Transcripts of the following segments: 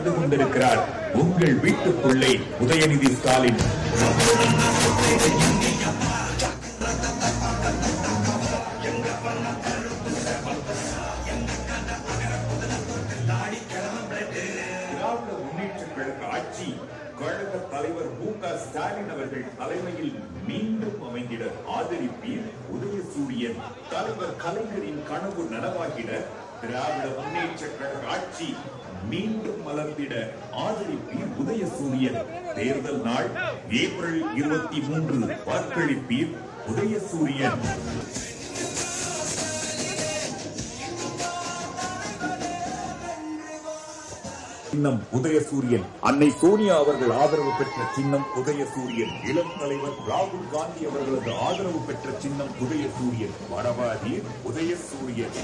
வந்து கொண்டிருக்கிறார் உங்கள் வீட்டுக்குள்ளே உதயநிதி ஸ்டாலின். திராவிட முன்னேற்ற கழக ஆட்சி கழக தலைவர் மு.க. ஸ்டாலின் அவர்கள் தலைமையில் மீண்டும் அமைந்திட ஆதரிப்பீர் உதயசூரியன். தலைவர் கலைஞரின் கனவு நனவாகிட திராவிட முன்னேற்ற கழக ஆட்சி மீண்டும் மலர்ந்திட ஆதரிப்பீர் உதயசூரியன். தேர்தல் நாள் ஏப்ரல் 23. வாக்களிப்பீர் உதயசூரியன். சின்னம் உதயசூரியன். அன்னை சோனியா அவர்கள் ஆதரவு பெற்ற சின்னம் உதயசூரியன். இளம் தலைவர் ராகுல் காந்தி அவர்களது ஆதரவு பெற்ற சின்னம் உதயசூரியன். மறவாதீர் உதயசூரியன்.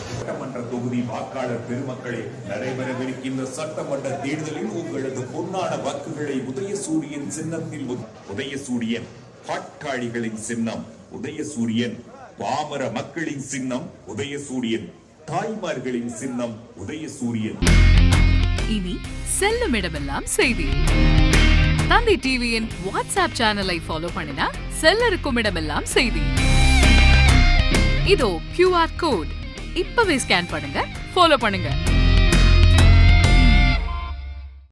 சட்டமன்ற தொகுதி வாக்காளர் பெருமக்களே, நடைபெறவிருக்கின்ற சட்டமன்ற தேர்தலில் உங்களது பொன்னான வாக்குகளை உதயசூரியன் சின்னத்தில். உதயசூரியன் பாட்டாளிகளின் சின்னம் உதயசூரியன். பாமர மக்களின் சின்னம் உதயசூரியன். தாய்மார்களின் சின்னம் உதயசூரியன். இனி செல்லும் இடமெல்லாம் செய்தி. தந்தி டிவியின் வாட்ஸ்அப் சேனலை ஃபாலோ பண்ணினா செல்லருக்கும் இடமெல்லாம் செய்தி. இதோ QR கோட் இப்பவே ஸ்கேன் பண்ணுங்க, ஃபாலோ பண்ணுங்க.